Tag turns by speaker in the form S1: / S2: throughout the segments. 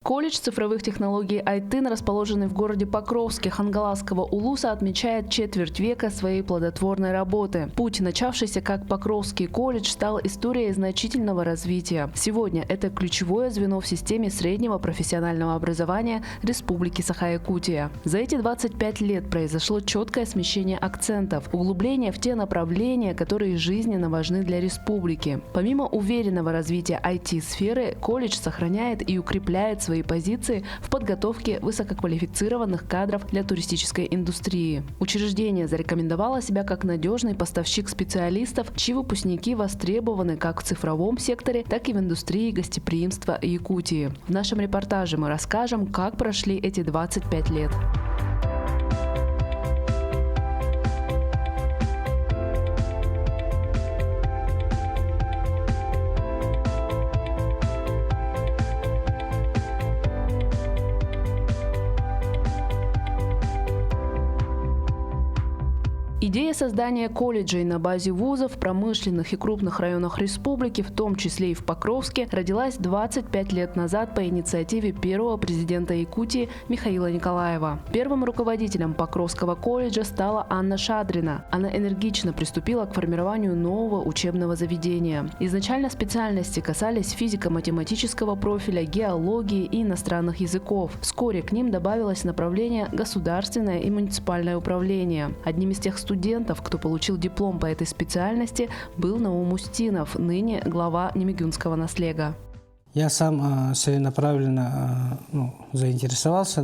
S1: Колледж цифровых технологий Айтын, расположенный в городе Покровске Хангаласского улуса, отмечает четверть века своей плодотворной работы. Путь, начавшийся как Покровский колледж, стал историей значительного развития. Сегодня это ключевое звено в системе среднего профессионального образования Республики Саха-Якутия. За эти 25 лет произошло четкое смещение акцентов, углубление в те направления, которые жизненно важны для республики. Помимо уверенного развития IT-сферы, колледж сохраняет и укрепляет свои позиции в подготовке высококвалифицированных кадров для туристической индустрии. Учреждение зарекомендовало себя как надежный поставщик специалистов, чьи выпускники востребованы как в цифровом секторе, так и в индустрии гостеприимства Якутии. В нашем репортаже мы расскажем, как прошли эти 25 лет. Идея создания колледжей на базе вузов в промышленных и крупных районах республики, в том числе и в Покровске, родилась 25 лет назад по инициативе первого президента Якутии Михаила Николаева. Первым руководителем Покровского колледжа стала Анна Шадрина. Она энергично приступила к формированию нового учебного заведения. Изначально специальности касались физико-математического профиля, геологии и иностранных языков. Вскоре к ним добавилось направление государственное и муниципальное управление. Одним из тех студентов, кто получил диплом по этой специальности, был Наум Устинов, ныне глава Немигюнского наслега.
S2: Я сам целенаправленно заинтересовался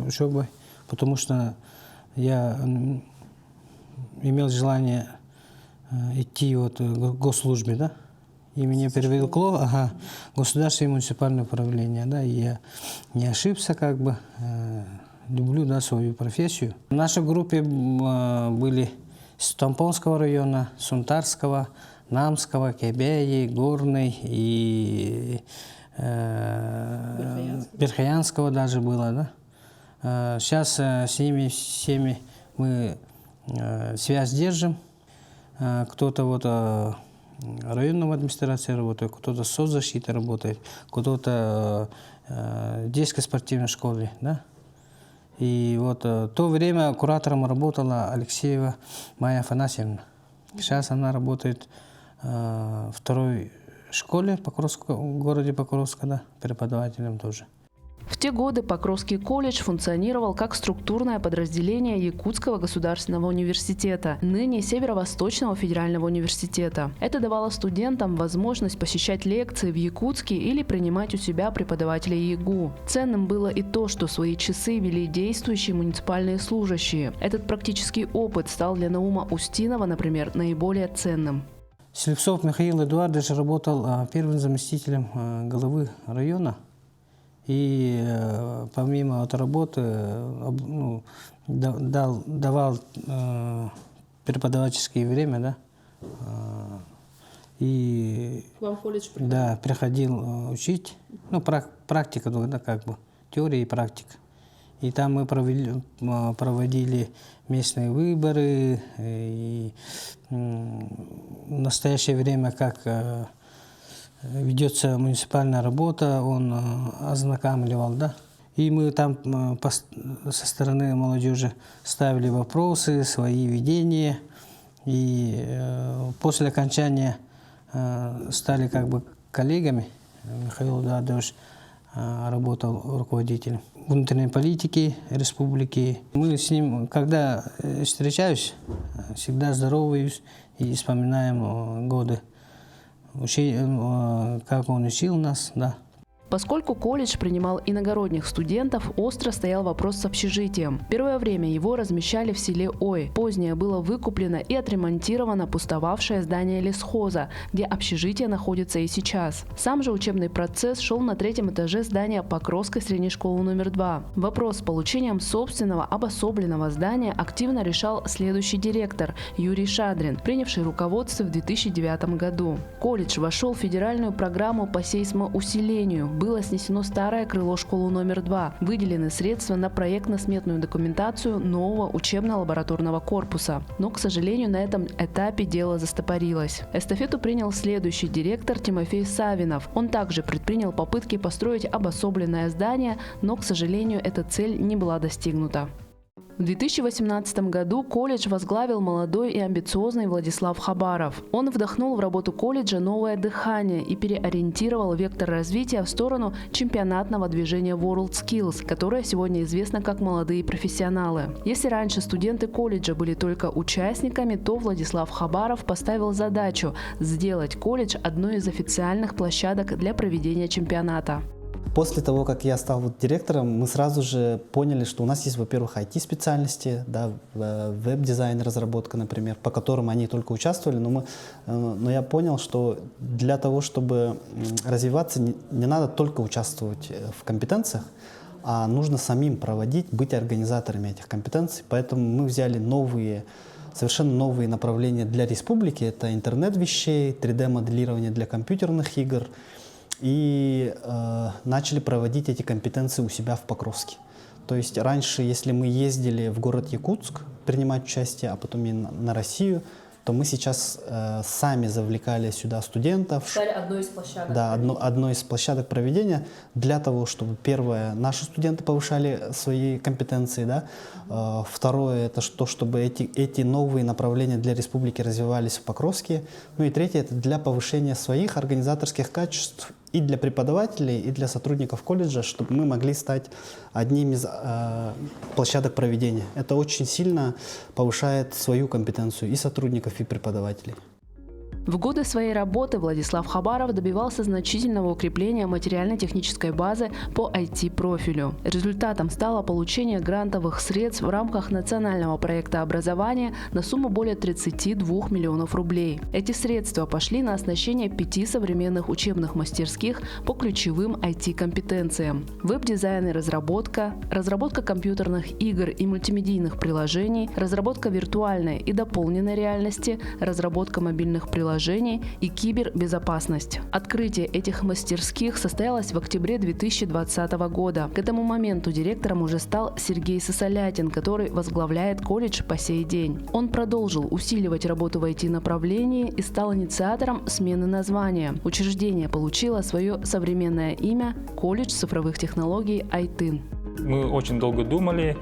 S2: учебой, потому что я имел желание идти к госслужбе, и меня привлекло государственное и муниципальное управление, и я не ошибся люблю свою профессию. В нашей группе были с Тампонского района, Сунтарского, Намского, Кебеи, Горный и Верхоянского даже было. Сейчас с ними всеми мы связь держим. Кто-то районной администрации работает, кто-то с соцзащитой работает, кто-то в детской спортивной школе. И в то время куратором работала Алексеева Майя Афанасьевна. Сейчас она работает в второй школе в городе Покровска, преподавателем тоже.
S1: В те годы Покровский колледж функционировал как структурное подразделение Якутского государственного университета, ныне Северо-Восточного федерального университета. Это давало студентам возможность посещать лекции в Якутске или принимать у себя преподавателей ЕГУ. Ценным было и то, что свои часы вели действующие муниципальные служащие. Этот практический опыт стал для Наума Устинова, например, наиболее ценным.
S2: Слепцов Михаил Эдуардович работал первым заместителем главы района. И помимо работы давал преподавательское время, и приходил учить, практика, теория и практика. И там мы проводили местные выборы, и в настоящее время как ведется муниципальная работа, он ознакомливал, И мы там со стороны молодежи ставили вопросы, свои видения. И после окончания стали коллегами. Михаил Эдуардович работал руководителем внутренней политики республики. Мы с ним, когда встречаюсь, всегда здороваюсь и вспоминаем годы. Как он учил нас,
S1: Поскольку колледж принимал иногородних студентов, остро стоял вопрос с общежитием. Первое время его размещали в селе Ой. Позднее было выкуплено и отремонтировано пустовавшее здание лесхоза, где общежитие находится и сейчас. Сам же учебный процесс шел на 3-м этаже здания Покровской средней школы номер 2. Вопрос с получением собственного обособленного здания активно решал следующий директор Юрий Шадрин, принявший руководство в 2009 году. Колледж вошел в федеральную программу по сейсмоусилению. было снесено старое крыло школы номер 2. Выделены средства на проектно-сметную документацию нового учебно-лабораторного корпуса. Но, к сожалению, на этом этапе дело застопорилось. Эстафету принял следующий директор Тимофей Савинов. Он также предпринял попытки построить обособленное здание, но, к сожалению, эта цель не была достигнута. В 2018 году колледж возглавил молодой и амбициозный Владислав Хабаров. Он вдохнул в работу колледжа новое дыхание и переориентировал вектор развития в сторону чемпионатного движения WorldSkills, которое сегодня известно как «Молодые профессионалы». Если раньше студенты колледжа были только участниками, то Владислав Хабаров поставил задачу сделать колледж одной из официальных площадок для проведения чемпионата.
S3: После того, как я стал директором, мы сразу же поняли, что у нас есть, во-первых, IT-специальности, да, веб-дизайн, разработка, например, по которым они только участвовали, но я понял, что для того, чтобы развиваться, не надо только участвовать в компетенциях, а нужно самим проводить, быть организаторами этих компетенций. Поэтому мы взяли совершенно новые направления для республики. Это интернет вещей, 3D-моделирование для компьютерных игр. И начали проводить эти компетенции у себя в Покровске. То есть раньше, если мы ездили в город Якутск принимать участие, а потом и на Россию, то мы сейчас сами завлекали сюда студентов.
S1: Стали одной из площадок.
S3: Да, одной из площадок проведения для того, чтобы, первое, наши студенты повышали свои компетенции, да. Второе, это то, чтобы эти новые направления для республики развивались в Покровске. Ну и третье, это для повышения своих организаторских качеств и для преподавателей, и для сотрудников колледжа, чтобы мы могли стать одним из площадок проведения. Это очень сильно повышает свою компетенцию и сотрудников, и преподавателей.
S1: В годы своей работы Владислав Хабаров добивался значительного укрепления материально-технической базы по IT-профилю. Результатом стало получение грантовых средств в рамках национального проекта образования на сумму более 32 миллионов рублей. Эти средства пошли на оснащение 5 современных учебных мастерских по ключевым IT-компетенциям: веб-дизайн и разработка компьютерных игр и мультимедийных приложений, разработка виртуальной и дополненной реальности, разработка мобильных приложений и кибербезопасность. Открытие этих мастерских состоялось в октябре 2020 года. К этому моменту директором уже стал Сергей Сосолятин, который возглавляет колледж по сей день. Он продолжил усиливать работу в IT-направлении и стал инициатором смены названия. Учреждение получило свое современное имя – колледж цифровых технологий Айтын.
S4: Мы очень долго думали,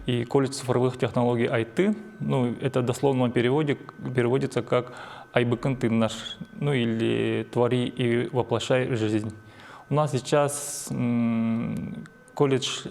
S4: и колледж цифровых технологий Айтын, это дословно переводится как «Айбыкынтын наш», или «Твори и воплощай жизнь». У нас сейчас колледж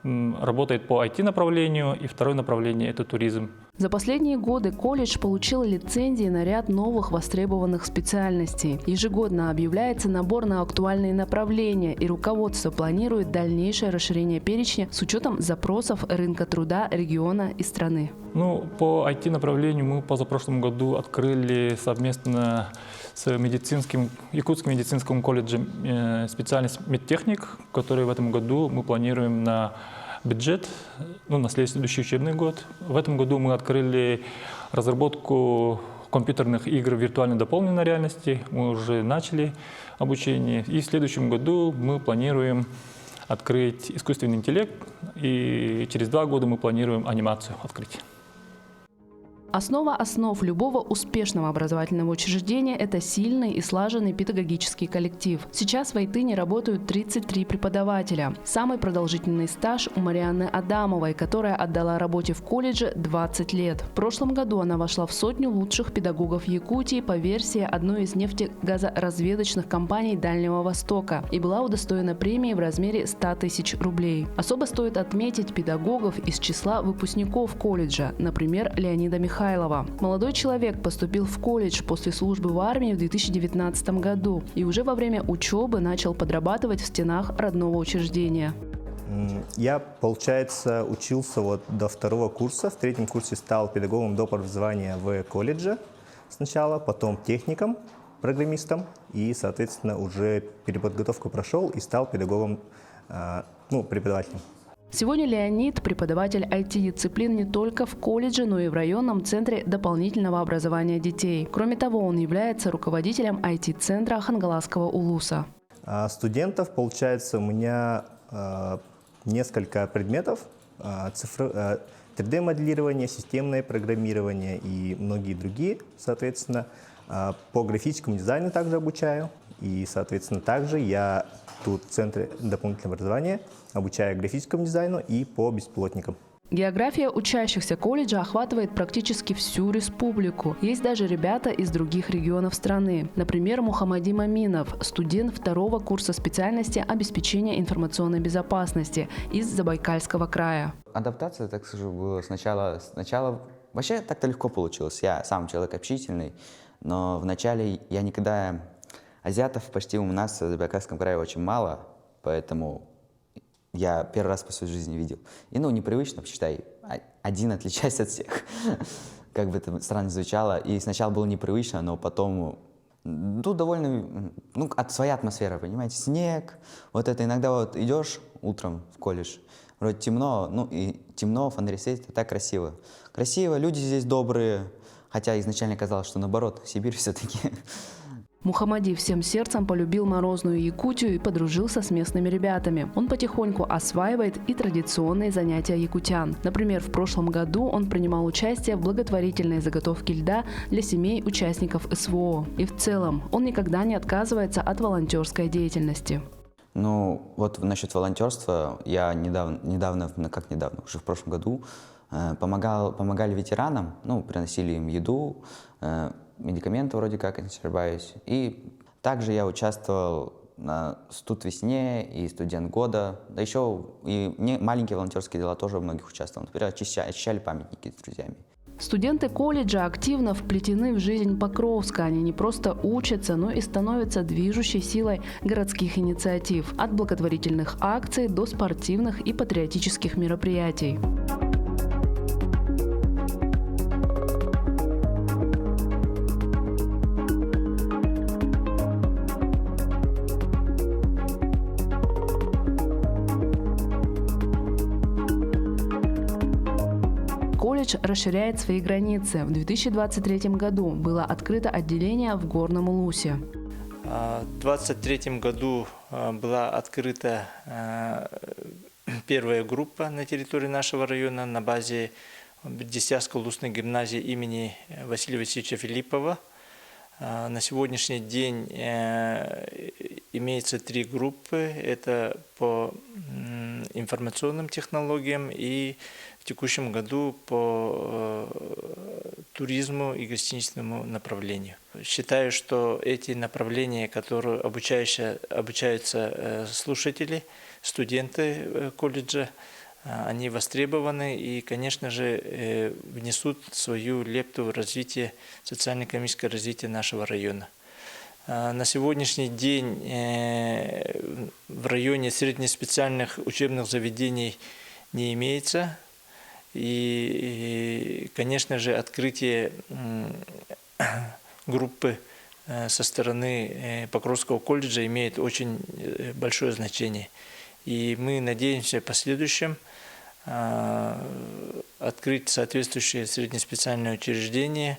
S4: работает по IT-направлению, и второе направление – это туризм.
S1: За последние годы колледж получил лицензии на ряд новых востребованных специальностей. Ежегодно объявляется набор на актуальные направления, и руководство планирует дальнейшее расширение перечня с учетом запросов рынка труда региона и страны.
S4: По IT-направлению мы позапрошлом году открыли совместно с Якутским медицинским колледжем специальность медтехник, который в этом году мы планируем на бюджет, на следующий учебный год. В этом году мы открыли разработку компьютерных игр виртуальной дополненной реальности. Мы уже начали обучение. И в следующем году мы планируем открыть искусственный интеллект. И через 2 года мы планируем анимацию открыть.
S1: Основа основ любого успешного образовательного учреждения – это сильный и слаженный педагогический коллектив. Сейчас в Айтыне работают 33 преподавателя. Самый продолжительный стаж у Марианны Адамовой, которая отдала работе в колледже 20 лет. В прошлом году она вошла в 100 лучших педагогов Якутии по версии одной из нефтегазоразведочных компаний Дальнего Востока и была удостоена премии в размере 100 тысяч рублей. Особо стоит отметить педагогов из числа выпускников колледжа, например, Леонида Михайлова. Молодой человек поступил в колледж после службы в армии в 2019 году и уже во время учебы начал подрабатывать в стенах родного учреждения.
S5: Я, получается, учился до 2-го курса. В 3-м курсе стал педагогом до образования в колледже сначала, потом техником, программистом и, соответственно, уже переподготовку прошел и стал педагогом, преподавателем.
S1: Сегодня Леонид – преподаватель IT-дисциплин не только в колледже, но и в районном центре дополнительного образования детей. Кроме того, он является руководителем IT-центра Хангаласского улуса.
S5: А студентов, получается, у меня несколько предметов. 3D-моделирование, системное программирование и многие другие, соответственно. По графическому дизайну также обучаю. И, соответственно, также я тут в Центре дополнительного образования обучаю графическому дизайну и по беспилотникам.
S1: География учащихся колледжа охватывает практически всю республику. Есть даже ребята из других регионов страны. Например, Мухаммади Маминов, студент 2-го курса специальности обеспечения информационной безопасности из Забайкальского края.
S6: Адаптация, так скажу, была сначала вообще так-то легко получилось. Я сам человек общительный, но вначале я никогда... Азиатов почти у нас в Забайкальском крае очень мало, поэтому я первый раз по своей жизни видел. И непривычно, считай, один отличаюсь от всех. Как бы это странно звучало. И сначала было непривычно, но потом, довольно, своя атмосфера, понимаете, снег. Вот это иногда вот идешь утром в колледж, вроде темно, и темно, фонари светят, так красиво. Красиво, люди здесь добрые, хотя изначально казалось, что наоборот, Сибирь все-таки.
S1: Мухаммади всем сердцем полюбил морозную Якутию и подружился с местными ребятами. Он потихоньку осваивает и традиционные занятия якутян. Например, в прошлом году он принимал участие в благотворительной заготовке льда для семей участников СВО. И в целом он никогда не отказывается от волонтерской деятельности.
S6: Вот насчет волонтерства я недавно, уже в прошлом году, помогали ветеранам, приносили им еду, медикаменты вроде как, если не ошибаюсь. И также я участвовал на «Студ-весне» и «Студент года». Да еще и маленькие волонтерские дела тоже у многих участвовал. Например, очищали памятники с друзьями.
S1: Студенты колледжа активно вплетены в жизнь Покровска. Они не просто учатся, но и становятся движущей силой городских инициатив. От благотворительных акций до спортивных и патриотических мероприятий. Колледж расширяет свои границы. В 2023 году было открыто отделение в Горном Улусе.
S7: В 2023 году была открыта первая группа на территории нашего района на базе Десятской улусной гимназии имени Василия Васильевича Филиппова. На сегодняшний день имеется 3 группы. Это по информационным технологиям и в текущем году по туризму и гостиничному направлению. Считаю, что эти направления, которые обучаются слушатели, студенты колледжа, они востребованы и, конечно же, внесут свою лепту в развитие, социально-экономическое развитие нашего района. На сегодняшний день в районе среднеспециальных учебных заведений не имеется. И, конечно же, открытие группы со стороны Покровского колледжа имеет очень большое значение. И мы надеемся в последующем открыть соответствующее среднеспециальное учреждение,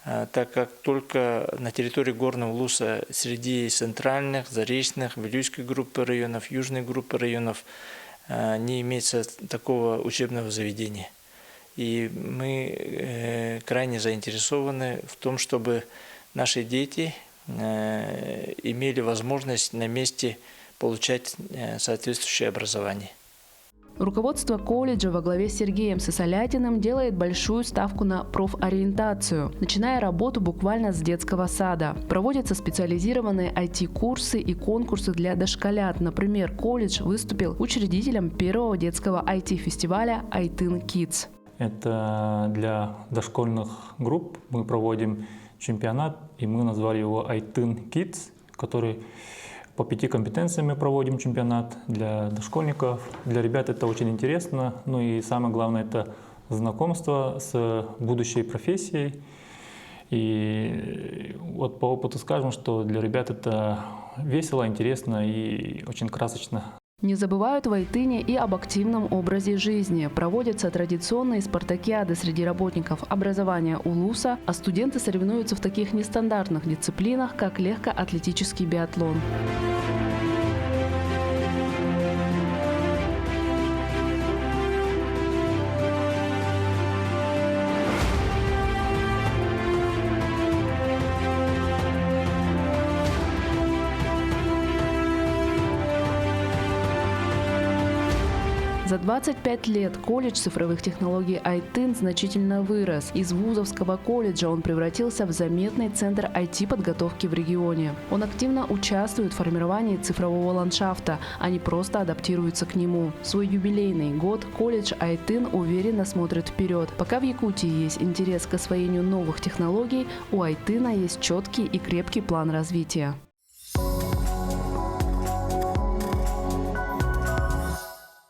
S7: так как только на территории Горного Улуса среди центральных, заречных, Вилюйской группы районов, южной группы районов не имеется такого учебного заведения. И мы крайне заинтересованы в том, чтобы наши дети имели возможность на месте получать соответствующее образование.
S1: Руководство колледжа во главе с Сергеем Сысолятиным делает большую ставку на профориентацию, начиная работу буквально с детского сада. Проводятся специализированные IT-курсы и конкурсы для дошколят. Например, колледж выступил учредителем первого детского IT-фестиваля «Айтын Kids».
S4: Это для дошкольных групп мы проводим чемпионат, и мы назвали его «Айтын Kids», который по 5 компетенциям мы проводим чемпионат для дошкольников. Для ребят это очень интересно. И самое главное, это знакомство с будущей профессией. И вот по опыту скажем, что для ребят это весело, интересно и очень красочно.
S1: Не забывают в Айтыне и об активном образе жизни. Проводятся традиционные спартакиады среди работников образования Улуса, а студенты соревнуются в таких нестандартных дисциплинах, как легкоатлетический биатлон. За 25 лет колледж цифровых технологий Айтын значительно вырос. Из вузовского колледжа он превратился в заметный центр IT-подготовки в регионе. Он активно участвует в формировании цифрового ландшафта, а не просто адаптируется к нему. В свой юбилейный год колледж Айтын уверенно смотрит вперед. Пока в Якутии есть интерес к освоению новых технологий, у Айтына есть четкий и крепкий план развития.